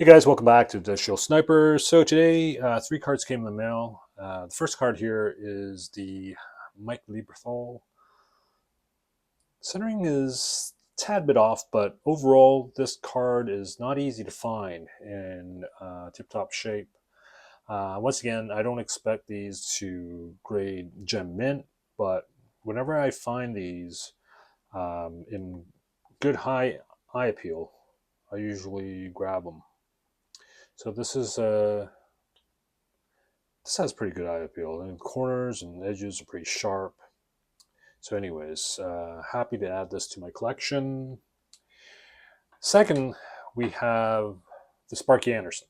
Hey guys, welcome back to the Show Sniper. So today, three cards came in the mail. The first card here is the Mike Lieberthal. Centering is a tad bit off, but overall, this card is not easy to find in tip-top shape. Once again, I don't expect these to grade gem mint, but whenever I find these in good high eye appeal, I usually grab them. So this has pretty good eye appeal, and corners and edges are pretty sharp. So anyways, happy to add this to my collection. Second, we have the Sparky Anderson.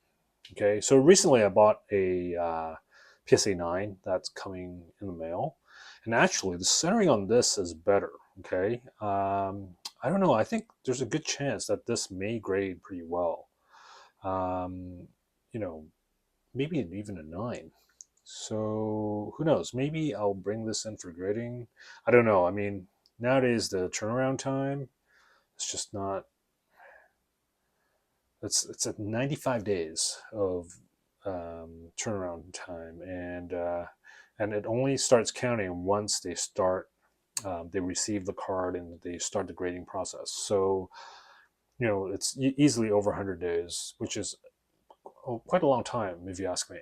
Okay, so recently I bought a PSA 9 that's coming in the mail, and actually the centering on this is better. Okay, I don't know. I think there's a good chance that this may grade pretty well. Um, you know, maybe even a 9. So who knows? Maybe I'll bring this in for grading. I don't know. I mean, nowadays the turnaround time it's just not. It's at 95 days of turnaround time, and it only starts counting once they start. They receive the card and they start the grading process. So it's easily over 100 days, which is quite a long time if you ask me.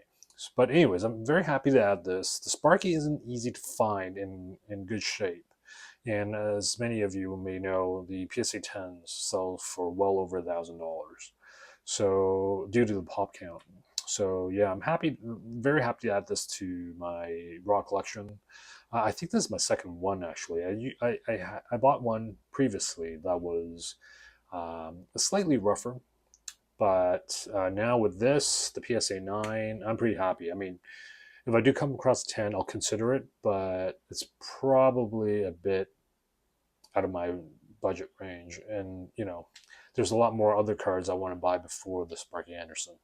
But anyways, I'm very happy to add this. The Sparky isn't easy to find in good shape. And as many of you may know, the PSA 10s sell for well over $1,000. So due to the pop count. So yeah, I'm happy, very happy to add this to my raw collection. I think this is my second one actually. I bought one previously that was slightly rougher, but now with this, the PSA 9, I'm pretty happy. I mean, if I do come across a 10, I'll consider it, but it's probably a bit out of my budget range. And, there's a lot more other cards I want to buy before the Sparky Anderson.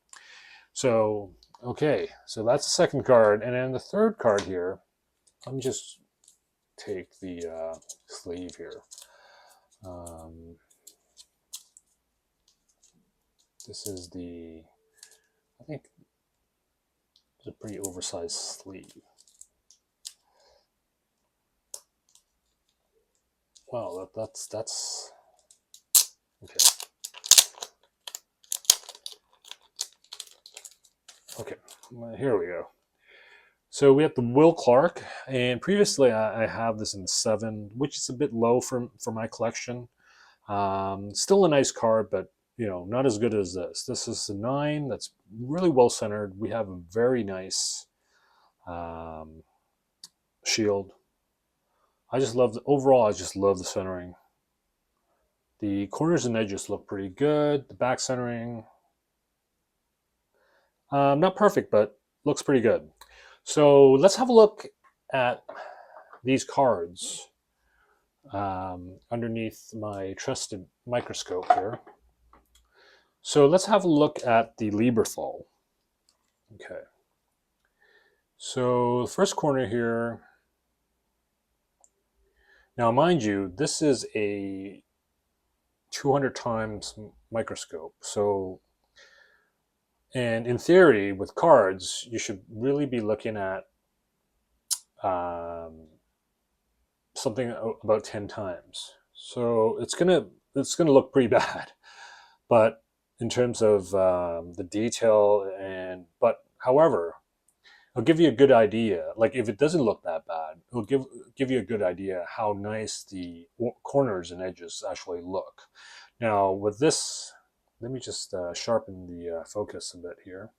So, okay, so that's the second card. And then the third card here, let me just take the sleeve here. This is I think it's a pretty oversized sleeve. Wow, that's okay. Okay, here we go. So we have the Will Clark, and previously I have this in 7, which is a bit low for my collection. Still a nice card, but not as good as this. This is a 9 that's really well centered. We have a very nice shield. I just love overall. I just love the centering. The corners and edges look pretty good. The back centering, not perfect, but looks pretty good. So let's have a look at these cards underneath my trusted microscope here. So let's have a look at the Lieberthal. Okay. So the first corner here. Now, mind you, this is a 200 times microscope. So, and in theory, with cards, you should really be looking at something about 10 times. So it's gonna look pretty bad, but in terms of the detail but however, it'll give you a good idea. Like if it doesn't look that bad, it'll give you a good idea how nice the corners and edges actually look. Now with this, let me just sharpen the focus a bit here.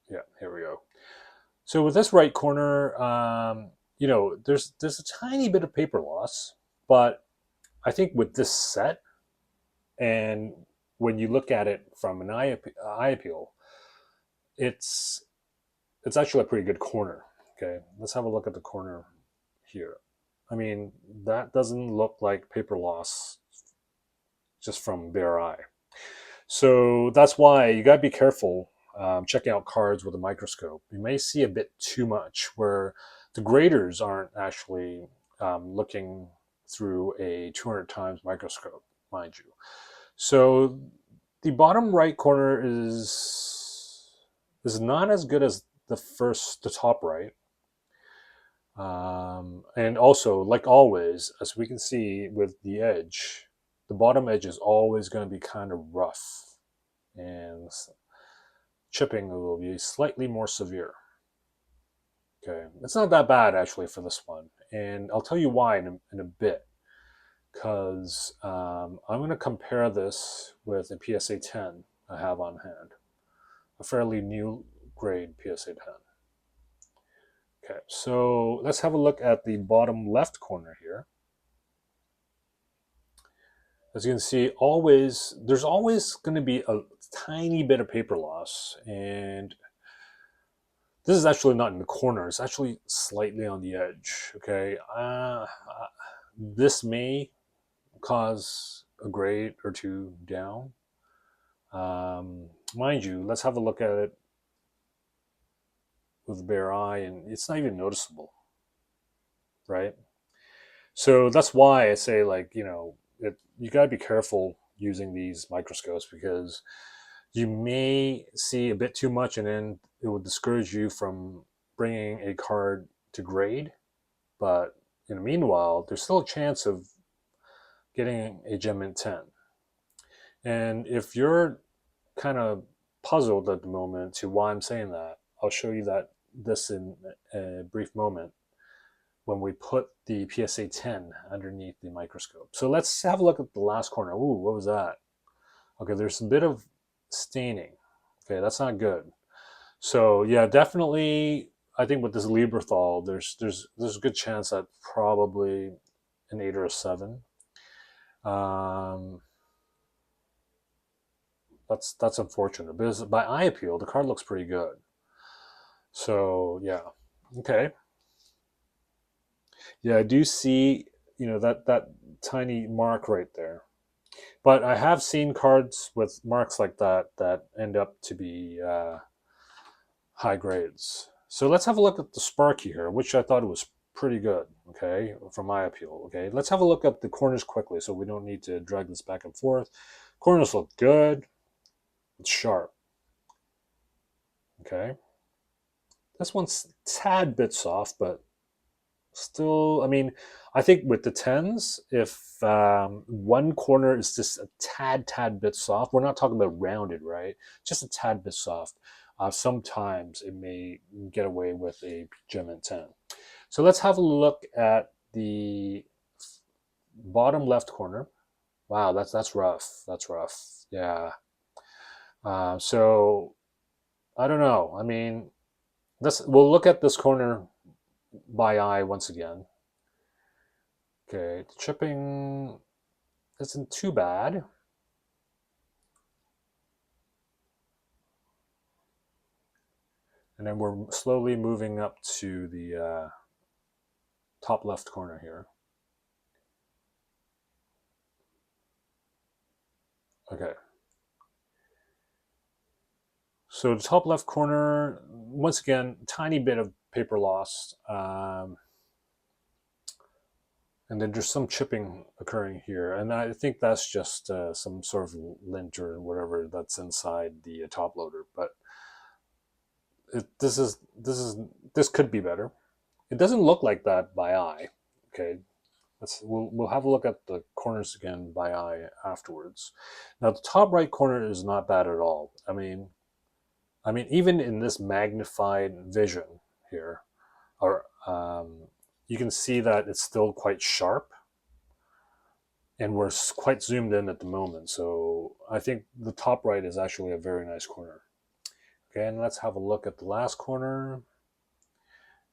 Yeah, here we go. So with this right corner, there's a tiny bit of paper loss, but I think with this set, and when you look at it from an eye appeal, it's actually a pretty good corner. Okay, let's have a look at the corner here. I mean, that doesn't look like paper loss just from bare eye. So that's why you got to be careful checking out cards with a microscope. You may see a bit too much where the graders aren't actually looking through a 200 times microscope, mind you. So the bottom right corner is not as good as the top right. And also, like always, as we can see with the edge, the bottom edge is always going to be kind of rough, and chipping will be slightly more severe. Okay, it's not that bad actually for this one, and I'll tell you why in a bit. Because I'm going to compare this with a PSA 10 I have on hand, a fairly new grade PSA 10. Okay, so let's have a look at the bottom left corner here. As you can see, there's always going to be a tiny bit of paper loss, and this is actually not in the corner. It's actually slightly on the edge. Okay, this may cause a grade or two down. Mind you, let's have a look at it with a bare eye, and it's not even noticeable, right? So that's why I say, like, you got to be careful using these microscopes, because you may see a bit too much, and then it will discourage you from bringing a card to grade. But in the meanwhile, there's still a chance of getting a Gem Mint 10. And if you're kind of puzzled at the moment to why I'm saying that, I'll show you this in a brief moment when we put the PSA 10 underneath the microscope. So let's have a look at the last corner. Ooh, what was that? Okay, there's a bit of staining. Okay, that's not good. So yeah, definitely, I think with this Librethal, there's a good chance that probably an 8 or a 7. Um, that's unfortunate, because by eye appeal, the card looks pretty good. So yeah, okay, yeah, I do see that tiny mark right there. But I have seen cards with marks like that end up to be high grades. So let's have a look at the Sparky here, which I thought was pretty good. Okay, from my appeal. Okay, let's have a look at the corners quickly, so we don't need to drag this back and forth. Corners look good. It's sharp. Okay, this one's tad bit soft, but still, I mean, I think with the tens, if one corner is just a tad bit soft, we're not talking about rounded, right? Just a tad bit soft. Sometimes it may get away with a Gem Mint 10. So let's have a look at the bottom left corner. Wow, that's rough. That's rough. Yeah. So I don't know. I mean, we'll look at this corner by eye once again. Okay, the chipping isn't too bad. And then we're slowly moving up to the top left corner here. Okay. So the top left corner, once again, tiny bit of paper loss. And then there's some chipping occurring here. And I think that's just some sort of lint or whatever that's inside the top loader. But this could be better. It doesn't look like that by eye. Okay, we'll have a look at the corners again by eye afterwards. Now the top right corner is not bad at all. I mean even in this magnified vision here, or you can see that it's still quite sharp, and we're quite zoomed in at the moment. So I think the top right is actually a very nice corner. Okay, and let's have a look at the last corner.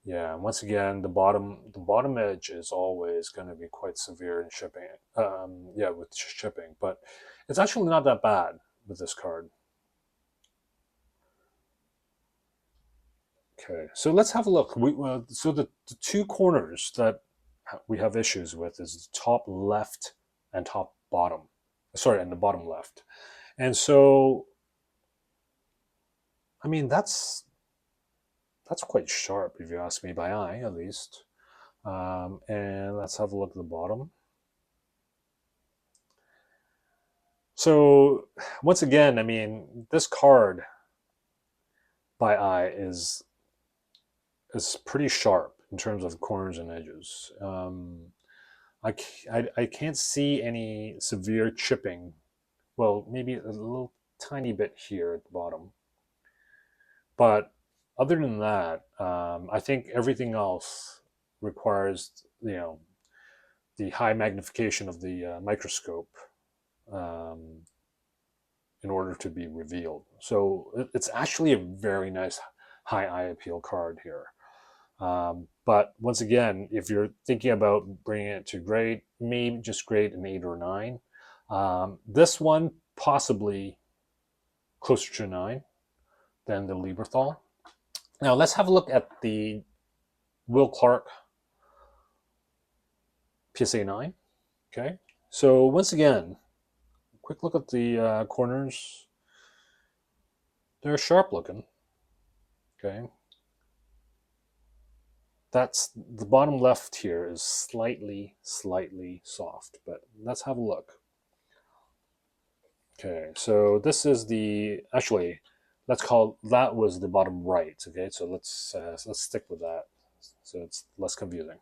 Yeah, and once again, the bottom edge is always going to be quite severe in shipping. Yeah, with shipping, but it's actually not that bad with this card. Okay, so let's have a look. So the two corners that we have issues with is the top left and top bottom. Sorry, and the bottom left. And so, I mean, that's quite sharp if you ask me, by eye at least. And let's have a look at the bottom. So once again, I mean, this card by eye is pretty sharp in terms of corners and edges. I can't see any severe chipping. Well, maybe a little tiny bit here at the bottom. But other than that, I think everything else requires, the high magnification of the microscope um, in order to be revealed. So it's actually a very nice high eye appeal card here. But once again, if you're thinking about bringing it to grade, maybe just grade an 8 or 9. This one possibly closer to 9 than the Lieberthal. Now let's have a look at the Will Clark PSA 9. Okay, so once again, quick look at the corners. They're sharp looking. Okay, that's the bottom left here is slightly soft, but let's have a look. Okay, so this is actually, let's call that was the bottom right. Okay, so let's stick with that, so it's less confusing.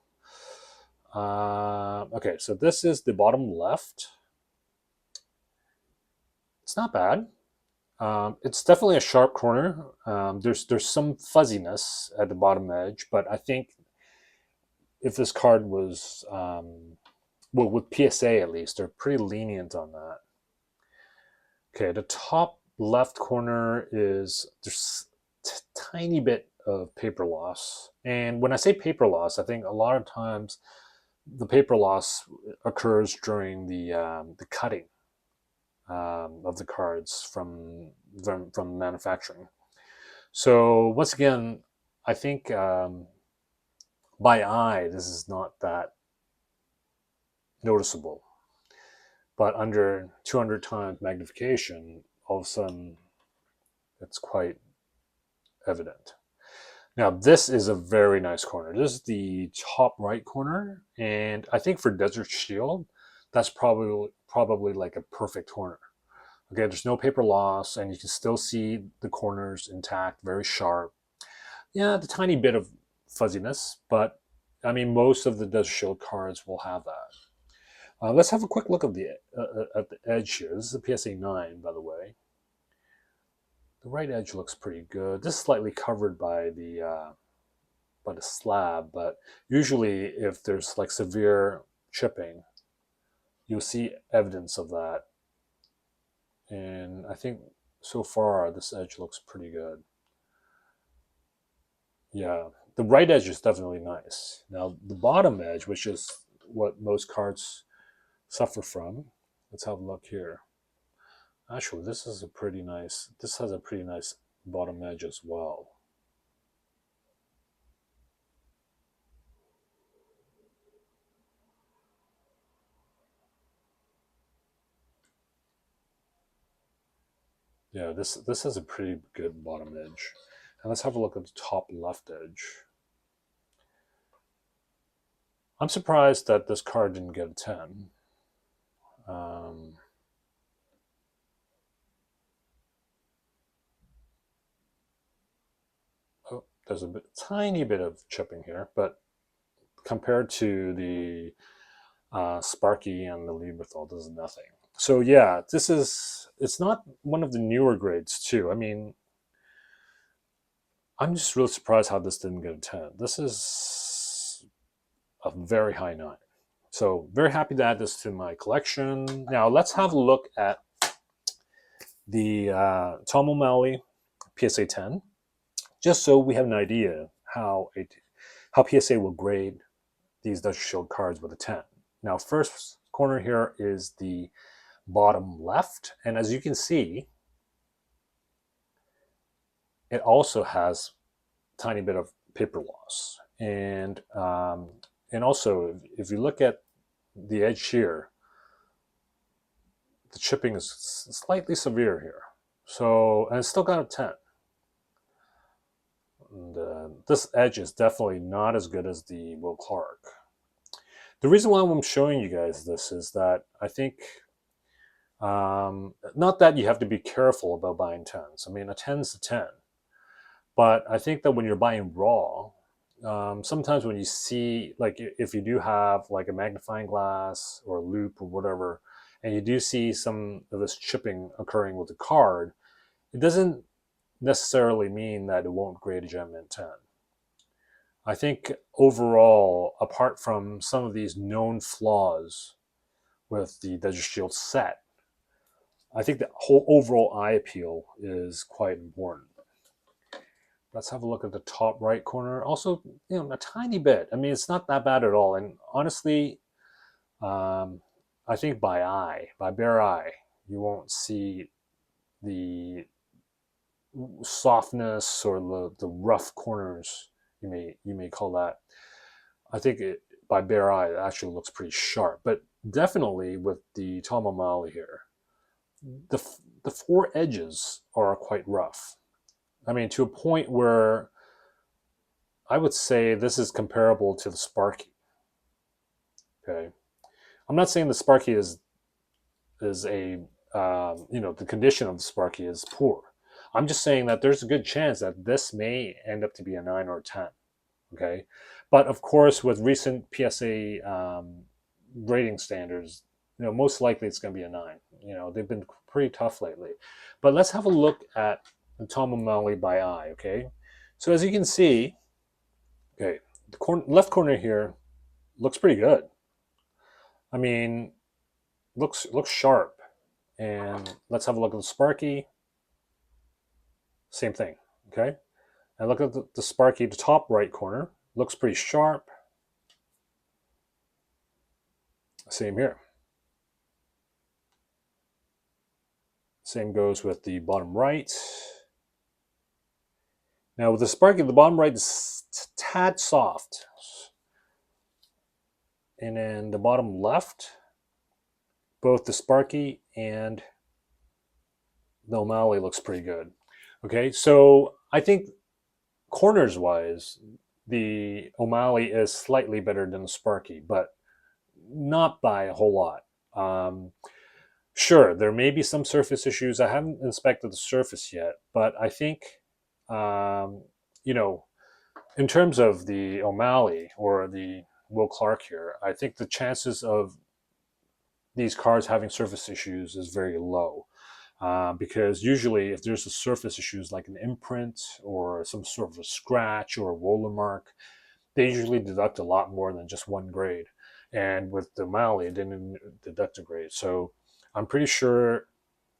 Okay, so this is the bottom left. It's not bad. It's definitely a sharp corner. There's some fuzziness at the bottom edge, but I think if this card was, well, with PSA at least, they're pretty lenient on that. Okay, the top left corner is there's tiny bit of paper loss, and when I say paper loss, I think a lot of times the paper loss occurs during the cutting of the cards from manufacturing. So once again, I think by eye this is not that noticeable, but under 200 times magnification, all of a sudden it's quite evident. Now this is a very nice corner. This is the top right corner, and I think for Desert Shield, that's probably like a perfect corner. Okay, there's no paper loss, and you can still see the corners intact, very sharp. Yeah, the tiny bit of fuzziness, but I mean, most of the Desert Shield cards will have that. Let's have a quick look at the edge here. This is a PSA 9, by the way. The right edge looks pretty good. This is slightly covered by the slab, but usually if there's like severe chipping, you'll see evidence of that. And I think so far this edge looks pretty good. Yeah, the right edge is definitely nice. Now the bottom edge, which is what most cards suffer from, let's have a look here. Actually, this has a pretty nice bottom edge as well. Yeah, this has a pretty good bottom edge. And let's have a look at the top left edge. I'm surprised that this card didn't get a 10. Oh, there's a tiny bit of chipping here, but compared to the Sparky and the Lieberthal, this is nothing. So yeah, it's not one of the newer grades too. I mean, I'm just really surprised how this didn't get a 10. This is a very high 9. So very happy to add this to my collection. Now let's have a look at the Tom O'Malley PSA 10, just so we have an idea how PSA will grade these Dutch Shield cards with a 10. Now, first corner here is the bottom left, and as you can see, it also has a tiny bit of paper loss, and also if you look at the edge here, the chipping is slightly severe here. So, and it's still got a 10. And, this edge is definitely not as good as the Will Clark. The reason why I'm showing you guys this is that I think Not that you have to be careful about buying 10s. I mean, a 10's a 10. But I think that when you're buying raw, sometimes when you see, like, if you do have like a magnifying glass or a loop or whatever, and you do see some of this chipping occurring with the card, it doesn't necessarily mean that it won't grade a Gem Mint 10. I think overall, apart from some of these known flaws with the DigiShield set, I think the whole overall eye appeal is quite important. Let's have a look at the top right corner. Also, a tiny bit. I mean, it's not that bad at all. And honestly, I think by bare eye, you won't see the softness or the rough corners. You may call that. I think by bare eye, it actually looks pretty sharp. But definitely with the Tom O'Malley here, the four edges are quite rough. I mean, to a point where I would say this is comparable to the Sparky. Okay, I'm not saying the Sparky is a the condition of the Sparky is poor. I'm just saying that there's a good chance that this may end up to be a 9 or a 10. Okay, but of course, with recent PSA rating standards, most likely it's going to be a 9. They've been pretty tough lately. But let's have a look at the Tom O'Malley by eye. Okay, so as you can see, okay, the left corner here looks pretty good. I mean, looks sharp. And let's have a look at the Sparky. Same thing. Okay, and look at the Sparky, the top right corner looks pretty sharp. Same here. Same goes with the bottom right. Now with the Sparky, the bottom right is tad soft. And then the bottom left, both the Sparky and the O'Malley looks pretty good. Okay, so I think corners wise, the O'Malley is slightly better than the Sparky, but not by a whole lot. Sure, there may be some surface issues. I haven't inspected the surface yet, but I think, in terms of the O'Malley or the Will Clark here, I think the chances of these cards having surface issues is very low. Because usually if there's a surface issues like an imprint or some sort of a scratch or a roller mark, they usually deduct a lot more than just one grade. And with the O'Malley, it didn't deduct a grade. So I'm pretty sure,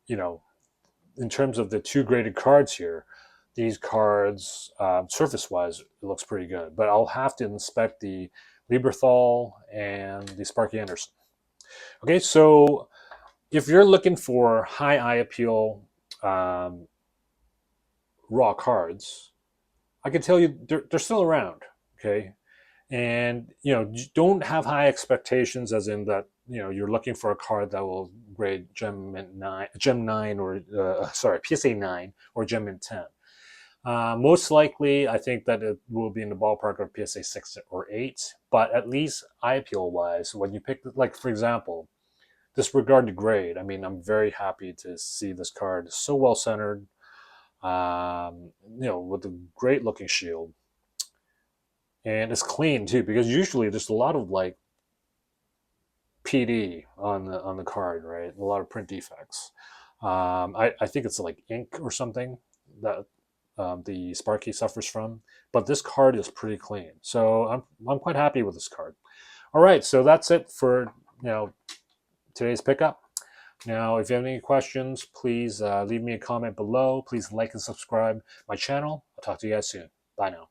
in terms of the two graded cards here, these cards, surface-wise, it looks pretty good. But I'll have to inspect the Lieberthal and the Sparky Anderson. Okay, so if you're looking for high eye appeal raw cards, I can tell you they're still around. Okay, and don't have high expectations, as in that you're looking for a card that will grade Gem 9 or PSA 9 or Gem Mint 10. Most likely, I think that it will be in the ballpark of PSA 6 or 8. But at least eye appeal wise, when you pick, like for example, disregard the grade. I mean, I'm very happy to see this card. It's so well centered, with a great looking shield, and it's clean too. Because usually there's a lot of like PD on the card, right? A lot of print defects. I think it's like ink or something that the Sparky suffers from, but this card is pretty clean. So I'm quite happy with this card. All right, so that's it for today's pickup. Now, if you have any questions, please leave me a comment below. Please like and subscribe my channel. I'll talk to you guys soon. Bye now.